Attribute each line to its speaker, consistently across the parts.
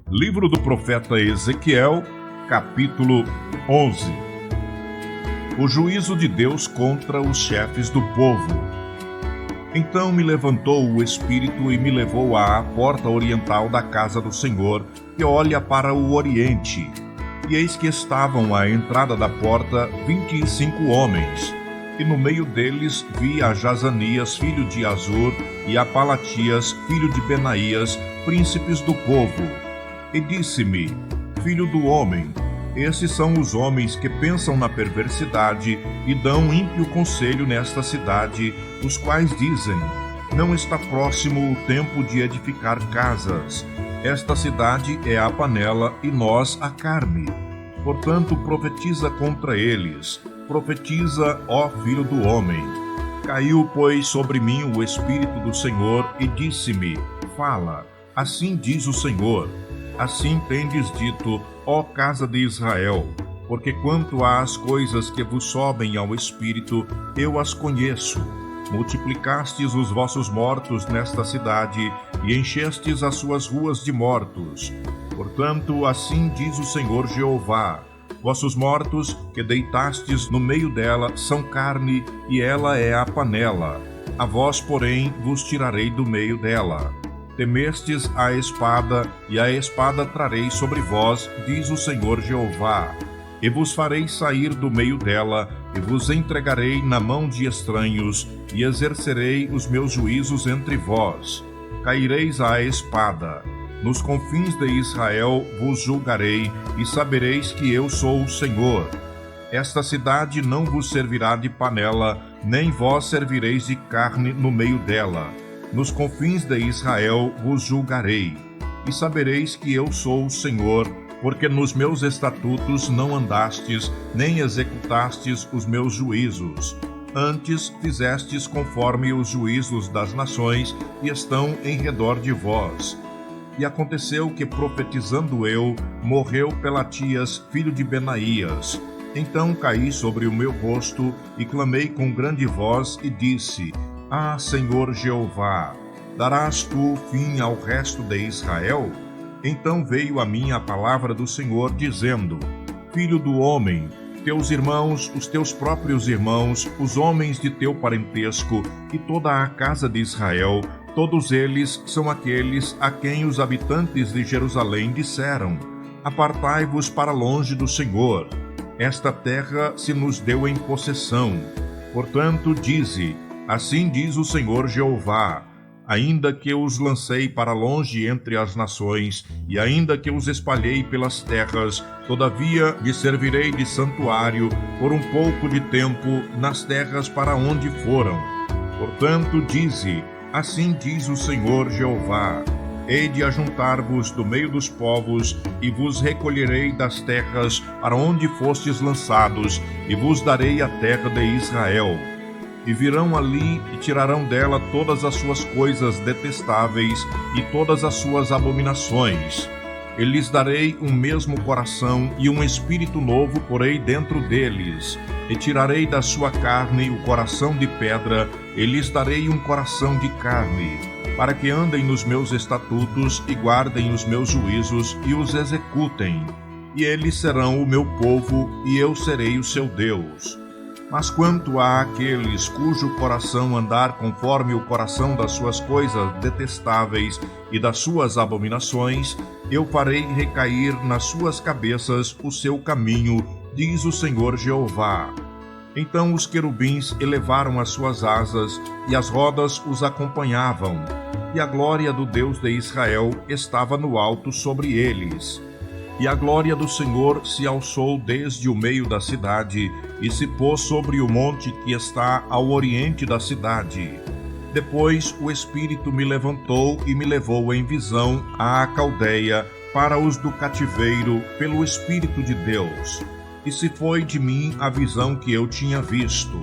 Speaker 1: Livro do profeta Ezequiel, capítulo 11. O juízo de Deus contra os chefes do povo. Então me levantou o Espírito e me levou à porta oriental da casa do Senhor, que olha para o oriente. E eis que estavam à entrada da porta 25 homens, e no meio deles vi a Jazanias, filho de Azur, e a Palatias, filho de Benaías, príncipes do povo. E disse-me: Filho do homem, esses são os homens que pensam na perversidade e dão ímpio conselho nesta cidade, os quais dizem: não está próximo o tempo de edificar casas. Esta cidade é a panela e nós a carne. Portanto, profetiza contra eles. Profetiza, ó filho do homem. Caiu, pois, sobre mim o Espírito do Senhor e disse-me: Fala, assim diz o Senhor. Assim tendes dito, ó casa de Israel, porque quanto às coisas que vos sobem ao Espírito, eu as conheço. Multiplicastes os vossos mortos nesta cidade, e enchestes as suas ruas de mortos. Portanto, assim diz o Senhor Jeová: vossos mortos, que deitastes no meio dela, são carne, e ela é a panela. A vós, porém, vos tirarei do meio dela. Temestes a espada, e a espada trarei sobre vós, diz o Senhor Jeová. E vos farei sair do meio dela, e vos entregarei na mão de estranhos, e exercerei os meus juízos entre vós. Caireis à espada. Nos confins de Israel vos julgarei, e sabereis que eu sou o Senhor. Esta cidade não vos servirá de panela, nem vós servireis de carne no meio dela. Nos confins de Israel vos julgarei, e sabereis que eu sou o Senhor, porque nos meus estatutos não andastes, nem executastes os meus juízos. Antes fizestes conforme os juízos das nações que estão em redor de vós. E aconteceu que, profetizando eu, morreu Pelatias, filho de Benaías. Então caí sobre o meu rosto e clamei com grande voz e disse: Ah, Senhor Jeová, darás tu fim ao resto de Israel? Então veio a mim a palavra do Senhor, dizendo: Filho do homem, teus irmãos, os teus próprios irmãos, os homens de teu parentesco e toda a casa de Israel, todos eles são aqueles a quem os habitantes de Jerusalém disseram: Apartai-vos para longe do Senhor. Esta terra se nos deu em possessão. Portanto, dize: Assim diz o Senhor Jeová: ainda que os lancei para longe entre as nações, e ainda que os espalhei pelas terras, todavia lhes servirei de santuário por um pouco de tempo nas terras para onde foram. Portanto, dize: assim diz o Senhor Jeová: hei de ajuntar-vos do meio dos povos, e vos recolherei das terras para onde fostes lançados, e vos darei a terra de Israel. E virão ali e tirarão dela todas as suas coisas detestáveis e todas as suas abominações. E lhes darei um mesmo coração e um espírito novo porei dentro deles. E tirarei da sua carne o coração de pedra, e lhes darei um coração de carne, para que andem nos meus estatutos e guardem os meus juízos e os executem. E eles serão o meu povo, e eu serei o seu Deus. Mas quanto a aqueles cujo coração andar conforme o coração das suas coisas detestáveis e das suas abominações, eu farei recair nas suas cabeças o seu caminho, diz o Senhor Jeová. Então os querubins elevaram as suas asas, e as rodas os acompanhavam, e a glória do Deus de Israel estava no alto sobre eles. E a glória do Senhor se alçou desde o meio da cidade, e se pôs sobre o monte que está ao oriente da cidade. Depois o Espírito me levantou e me levou em visão à Caldeia, para os do cativeiro, pelo Espírito de Deus. E se foi de mim a visão que eu tinha visto.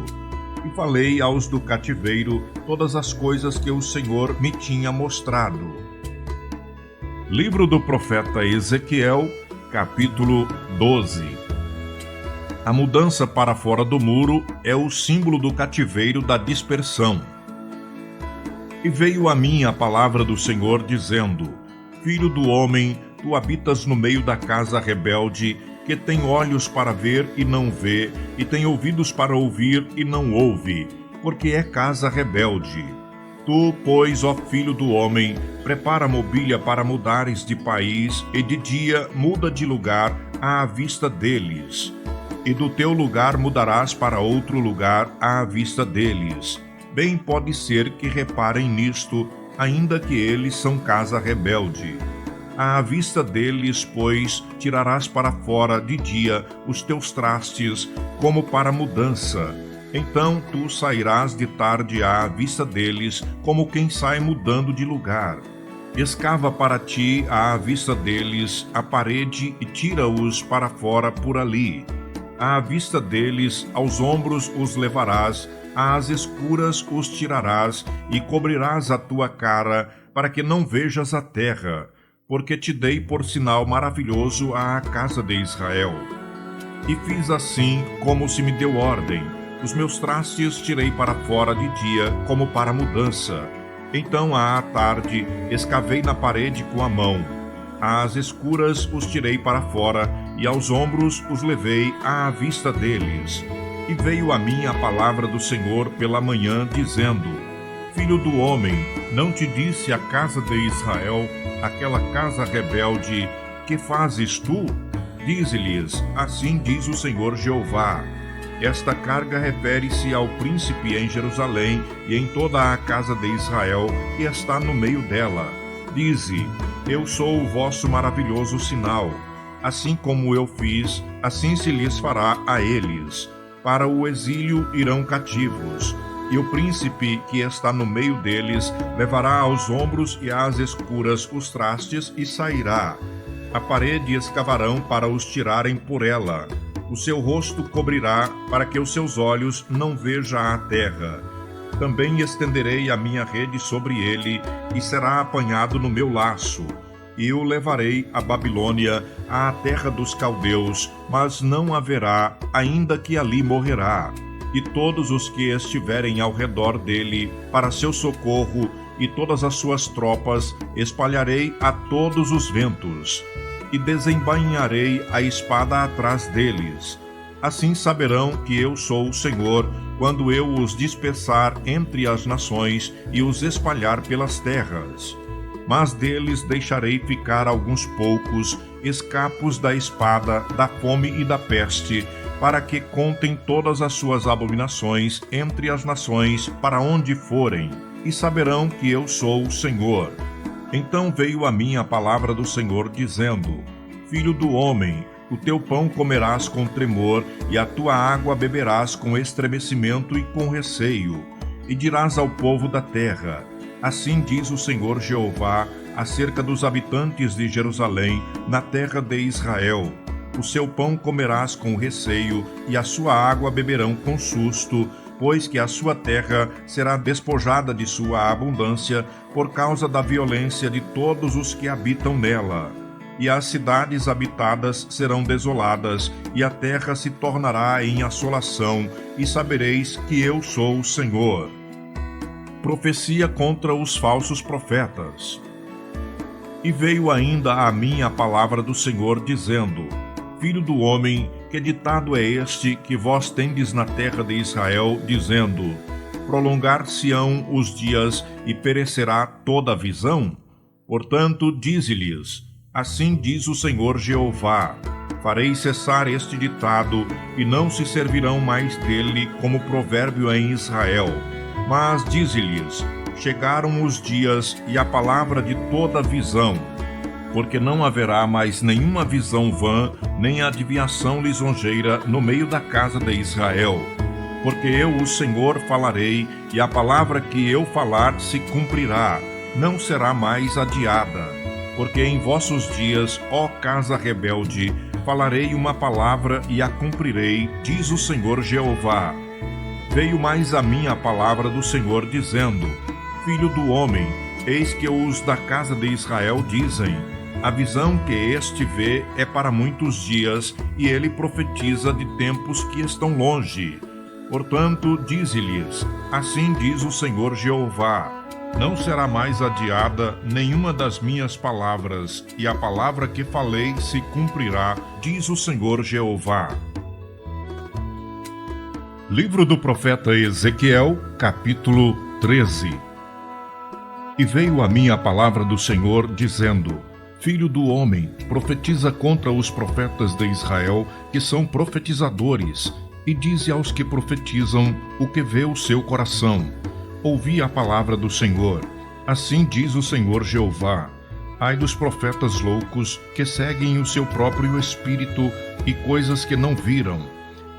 Speaker 1: E falei aos do cativeiro todas as coisas que o Senhor me tinha mostrado. Livro do profeta Ezequiel, capítulo 12. A mudança para fora do muro é o símbolo do cativeiro da dispersão. E veio a mim a palavra do Senhor, dizendo: Filho do homem, Tu habitas no meio da casa rebelde, que tem olhos para ver e não vê, e tem ouvidos para ouvir e não ouve, porque é casa rebelde. Tu, pois, ó filho do homem, prepara mobília para mudares de país, e de dia muda de lugar à vista deles. E do teu lugar mudarás para outro lugar à vista deles. Bem pode ser que reparem nisto, ainda que eles são casa rebelde. À vista deles, pois, tirarás para fora de dia os teus trastes, como para mudança. Então tu sairás de tarde à vista deles, como quem sai mudando de lugar. Escava para ti à vista deles a parede e tira-os para fora por ali. À vista deles, aos ombros os levarás, às escuras os tirarás e cobrirás a tua cara, para que não vejas a terra, porque te dei por sinal maravilhoso à casa de Israel. E fiz assim como se me deu ordem. Os meus trastes tirei para fora de dia, como para mudança. Então, à tarde, escavei na parede com a mão. Às escuras os tirei para fora, e aos ombros os levei à vista deles. E veio a mim a palavra do Senhor pela manhã, dizendo: Filho do homem, não te disse a casa de Israel, aquela casa rebelde, que fazes tu? Dize-lhes: assim diz o Senhor Jeová. Esta carga refere-se ao príncipe em Jerusalém e em toda a casa de Israel, que está no meio dela. Dize: eu sou o vosso maravilhoso sinal. Assim como eu fiz, assim se lhes fará a eles. Para o exílio irão cativos. E o príncipe que está no meio deles levará aos ombros e às escuras os trastes e sairá. A parede escavarão para os tirarem por ela. O seu rosto cobrirá, para que os seus olhos não vejam a terra. Também estenderei a minha rede sobre ele, e será apanhado no meu laço. E o levarei à Babilônia, à terra dos caldeus, mas não haverá, ainda que ali morrerá. E todos os que estiverem ao redor dele, para seu socorro, e todas as suas tropas, espalharei a todos os ventos. E desembainharei a espada atrás deles. Assim saberão que eu sou o Senhor, quando eu os dispersar entre as nações e os espalhar pelas terras. Mas deles deixarei ficar alguns poucos, escapos da espada, da fome e da peste, para que contem todas as suas abominações entre as nações para onde forem, e saberão que eu sou o Senhor. Então veio a mim a palavra do Senhor, dizendo: Filho do homem, o teu pão comerás com tremor, e a tua água beberás com estremecimento e com receio. E dirás ao povo da terra: assim diz o Senhor Jeová acerca dos habitantes de Jerusalém, na terra de Israel: o seu pão comerás com receio, e a sua água beberão com susto, pois que a sua terra será despojada de sua abundância por causa da violência de todos os que habitam nela. E as cidades habitadas serão desoladas, e a terra se tornará em assolação, e sabereis que eu sou o Senhor. Profecia contra os falsos profetas. E veio ainda a mim a palavra do Senhor, dizendo: Filho do homem, que ditado é este que vós tendes na terra de Israel, dizendo: prolongar-se-ão os dias e perecerá toda a visão? Portanto, dize-lhes: assim diz o Senhor Jeová: farei cessar este ditado, e não se servirão mais dele como provérbio em Israel. Mas dize-lhes: chegaram os dias e a palavra de toda visão, porque não haverá mais nenhuma visão vã, nem adivinhação lisonjeira no meio da casa de Israel. Porque eu, o Senhor, falarei, e a palavra que eu falar se cumprirá, não será mais adiada. Porque em vossos dias, ó casa rebelde, falarei uma palavra e a cumprirei, diz o Senhor Jeová. Veio mais a mim a palavra do Senhor, dizendo: Filho do homem, eis que os da casa de Israel dizem: a visão que este vê é para muitos dias, e ele profetiza de tempos que estão longe. Portanto, dize-lhes: assim diz o Senhor Jeová: Não será mais adiada nenhuma das minhas palavras, e a palavra que falei se cumprirá, diz o Senhor Jeová. Livro do profeta Ezequiel, capítulo 13. E veio a mim a palavra do Senhor, dizendo: Filho do homem, profetiza contra os profetas de Israel, que são profetizadores, e dize aos que profetizam o que vê o seu coração. Ouvi a palavra do Senhor. Assim diz o Senhor Jeová: Ai dos profetas loucos, que seguem o seu próprio espírito e coisas que não viram.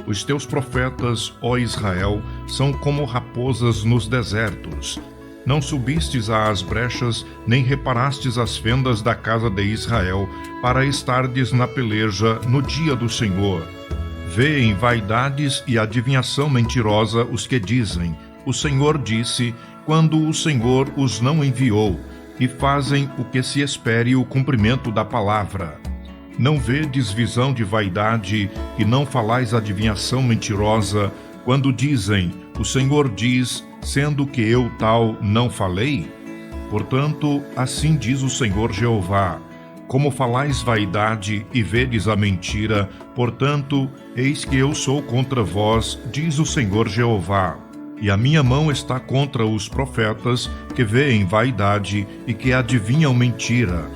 Speaker 1: Os teus profetas, ó Israel, são como raposas nos desertos. Não subistes às brechas, nem reparastes as fendas da casa de Israel, para estardes na peleja no dia do Senhor. Vêem vaidades e adivinhação mentirosa os que dizem: O Senhor disse, quando o Senhor os não enviou, e fazem o que se espere o cumprimento da palavra. Não vedes visão de vaidade, e não falais adivinhação mentirosa, quando dizem: O Senhor diz, sendo que eu tal não falei? Portanto, assim diz o Senhor Jeová: Como falais vaidade e vedes a mentira, portanto, eis que eu sou contra vós, diz o Senhor Jeová. E a minha mão está contra os profetas que veem vaidade e que adivinham mentira.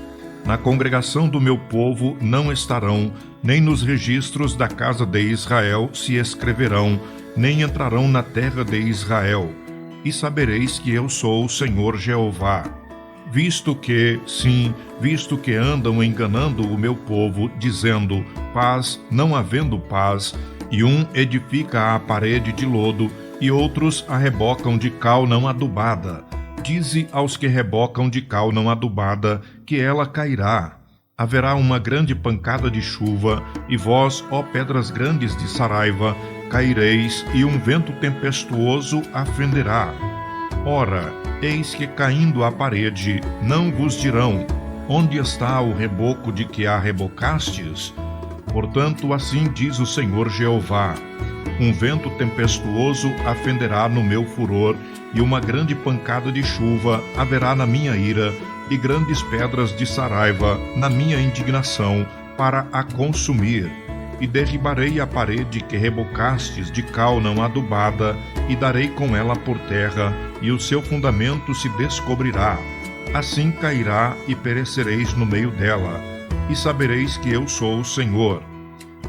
Speaker 1: Na congregação do meu povo não estarão, nem nos registros da casa de Israel se escreverão, nem entrarão na terra de Israel. E sabereis que eu sou o Senhor Jeová. Visto que andam enganando o meu povo, dizendo: paz, não havendo paz, e um edifica a parede de lodo, e outros a rebocam de cal não adubada. Dize aos que rebocam de cal não adubada, que ela cairá. Haverá uma grande pancada de chuva, e vós, ó pedras grandes de Saraiva, caireis, e um vento tempestuoso a fenderá. Ora, eis que caindo a parede, não vos dirão: onde está o reboco de que a rebocastes? Portanto, assim diz o Senhor Jeová: um vento tempestuoso a fenderá no meu furor, e uma grande pancada de chuva haverá na minha ira, e grandes pedras de Saraiva na minha indignação, para a consumir. E derribarei a parede que rebocastes de cal não adubada, e darei com ela por terra, e o seu fundamento se descobrirá. Assim cairá, e perecereis no meio dela, e sabereis que eu sou o Senhor.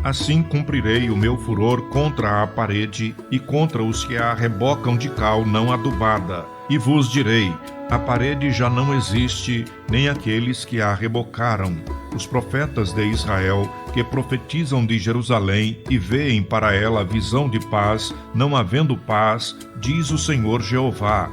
Speaker 1: Assim cumprirei o meu furor contra a parede e contra os que a rebocam de cal não adubada. E vos direi: a parede já não existe, nem aqueles que a rebocaram. Os profetas de Israel, que profetizam de Jerusalém e veem para ela visão de paz, não havendo paz, diz o Senhor Jeová.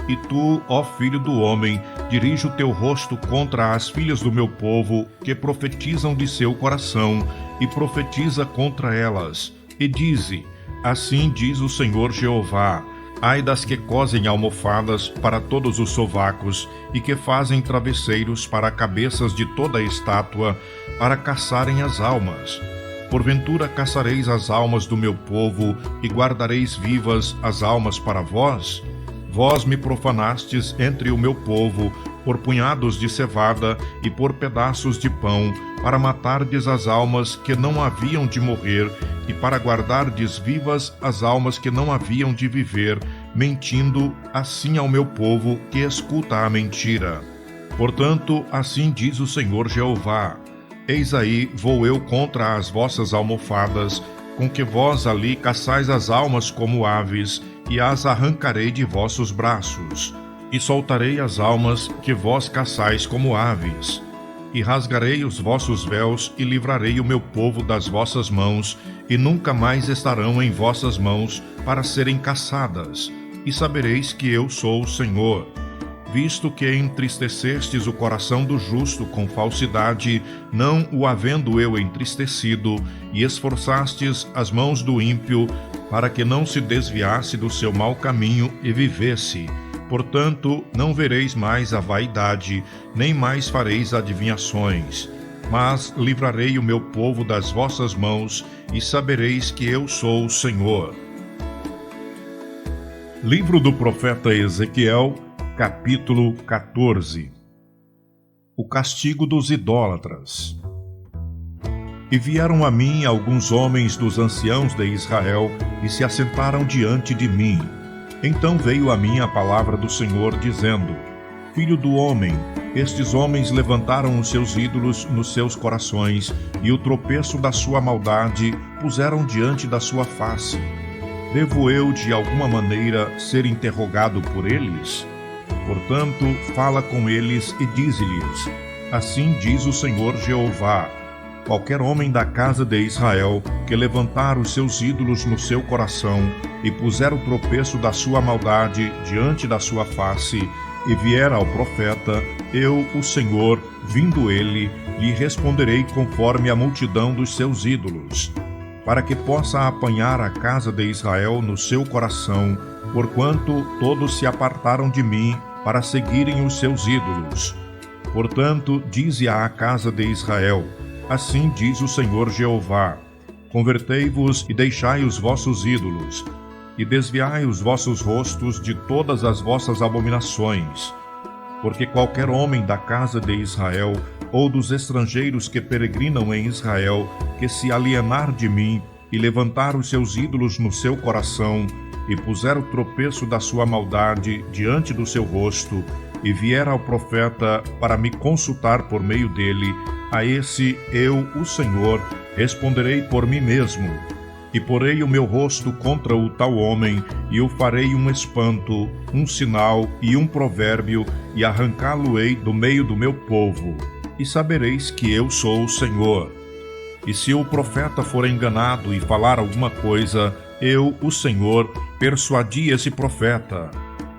Speaker 1: E tu, ó filho do homem, dirige o teu rosto contra as filhas do meu povo, que profetizam de seu coração, e profetiza contra elas. E dize: assim diz o Senhor Jeová: ai das que cosem almofadas para todos os sovacos, e que fazem travesseiros para cabeças de toda a estátua, para caçarem as almas. Porventura caçareis as almas do meu povo, e guardareis vivas as almas para vós? Vós me profanastes entre o meu povo, por punhados de cevada e por pedaços de pão, para matardes as almas que não haviam de morrer, e para guardardes vivas as almas que não haviam de viver, mentindo assim ao meu povo que escuta a mentira. Portanto, assim diz o Senhor Jeová: eis aí vou eu contra as vossas almofadas, com que vós ali caçais as almas como aves, e as arrancarei de vossos braços, e soltarei as almas que vós caçais como aves. E rasgarei os vossos véus, e livrarei o meu povo das vossas mãos, e nunca mais estarão em vossas mãos para serem caçadas. E sabereis que eu sou o Senhor. Visto que entristecestes o coração do justo com falsidade, não o havendo eu entristecido, e esforçastes as mãos do ímpio, para que não se desviasse do seu mau caminho e vivesse. Portanto, não vereis mais a vaidade, nem mais fareis adivinhações. Mas livrarei o meu povo das vossas mãos, e sabereis que eu sou o Senhor. Livro do profeta Ezequiel, Capítulo 14. O castigo dos idólatras. E vieram a mim alguns homens dos anciãos de Israel e se assentaram diante de mim. Então veio a mim a palavra do Senhor, dizendo: Filho do homem, estes homens levantaram os seus ídolos nos seus corações, e o tropeço da sua maldade puseram diante da sua face. Devo eu, de alguma maneira, ser interrogado por eles? Portanto, fala com eles e dize-lhes: Assim diz o Senhor Jeová: qualquer homem da casa de Israel que levantar os seus ídolos no seu coração e puser o tropeço da sua maldade diante da sua face, e vier ao profeta, eu, o Senhor, vindo ele, lhe responderei conforme a multidão dos seus ídolos, para que possa apanhar a casa de Israel no seu coração, porquanto todos se apartaram de mim para seguirem os seus ídolos. Portanto, dize à casa de Israel: assim diz o Senhor Jeová: convertei-vos e deixai os vossos ídolos, e desviai os vossos rostos de todas as vossas abominações. Porque qualquer homem da casa de Israel, ou dos estrangeiros que peregrinam em Israel, que se alienar de mim e levantar os seus ídolos no seu coração, e puser o tropeço da sua maldade diante do seu rosto, e vier ao profeta para me consultar por meio dele, a esse eu, o Senhor, responderei por mim mesmo. E porei o meu rosto contra o tal homem, e o farei um espanto, um sinal e um provérbio, e arrancá-lo-ei do meio do meu povo. E sabereis que eu sou o Senhor. E se o profeta for enganado e falar alguma coisa, eu, o Senhor, persuadi esse profeta.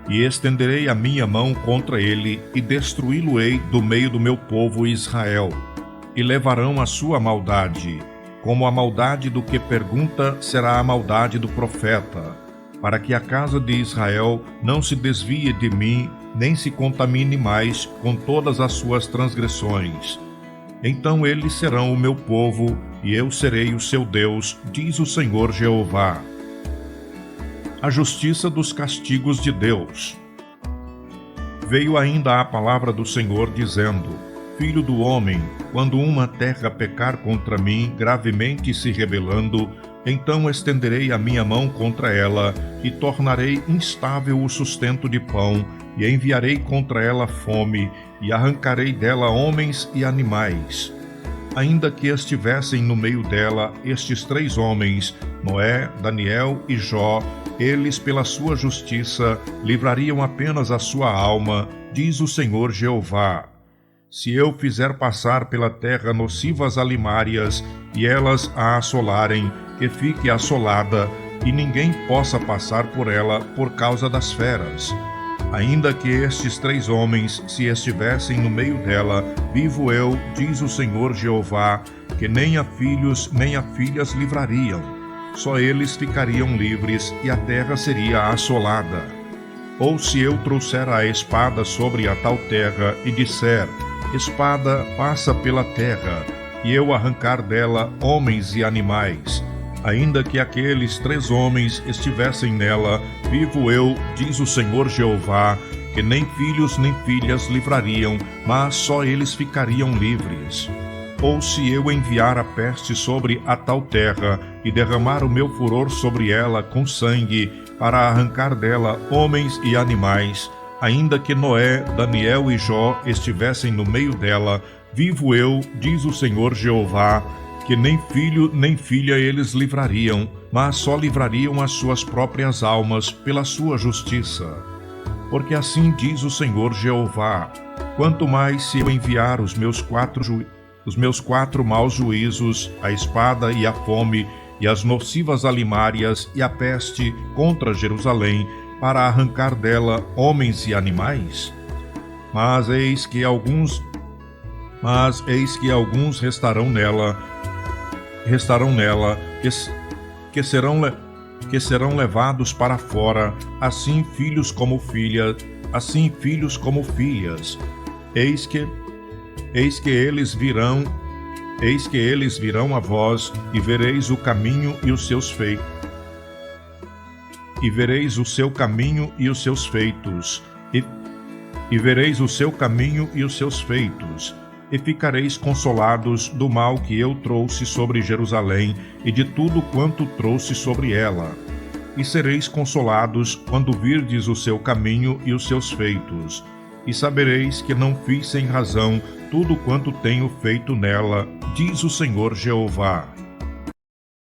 Speaker 1: E estenderei a minha mão contra ele, e destruí-lo-ei do meio do meu povo Israel. E levarão a sua maldade. Como a maldade do que pergunta será a maldade do profeta, para que a casa de Israel não se desvie de mim, nem se contamine mais com todas as suas transgressões. Então eles serão o meu povo, e eu serei o seu Deus, diz o Senhor Jeová. A justiça dos castigos de Deus. Veio ainda a palavra do Senhor, dizendo: Filho do homem, quando uma terra pecar contra mim, gravemente se rebelando, então estenderei a minha mão contra ela, e tornarei instável o sustento de pão, e enviarei contra ela fome, e arrancarei dela homens e animais. Ainda que estivessem no meio dela estes 3 homens, Noé, Daniel e Jó, eles, pela sua justiça, livrariam apenas a sua alma, diz o Senhor Jeová. Se eu fizer passar pela terra nocivas alimárias, e elas a assolarem, que fique assolada, e ninguém possa passar por ela por causa das feras. Ainda que estes 3 homens se estivessem no meio dela, vivo eu, diz o Senhor Jeová, que nem a filhos nem a filhas livrariam. Só eles ficariam livres, e a terra seria assolada. Ou se eu trouxer a espada sobre a tal terra, e disser: espada passa pela terra, e eu arrancar dela homens e animais, ainda que aqueles 3 homens estivessem nela, vivo eu, diz o Senhor Jeová, que nem filhos nem filhas livrariam, mas só eles ficariam livres. Ou se eu enviar a peste sobre a tal terra, e derramar o meu furor sobre ela com sangue, para arrancar dela homens e animais, ainda que Noé, Daniel e Jó estivessem no meio dela, vivo eu, diz o Senhor Jeová, que nem filho nem filha eles livrariam, mas só livrariam as suas próprias almas pela sua justiça. Porque assim diz o Senhor Jeová: quanto mais se eu enviar os meus 4 maus juízos, a espada e a fome, e as nocivas alimárias e a peste contra Jerusalém, para arrancar dela homens e animais? Mas eis que alguns restarão nela, que serão levados para fora, assim filhos como filhas. Eis que eles virão a vós, e vereis o caminho e os seus feitos. E vereis o seu caminho e os seus feitos, E vereis o seu caminho e os seus feitos, e ficareis consolados do mal que eu trouxe sobre Jerusalém e de tudo quanto trouxe sobre ela. E sereis consolados quando virdes o seu caminho e os seus feitos, e sabereis que não fiz sem razão tudo quanto tenho feito nela, diz o Senhor Jeová.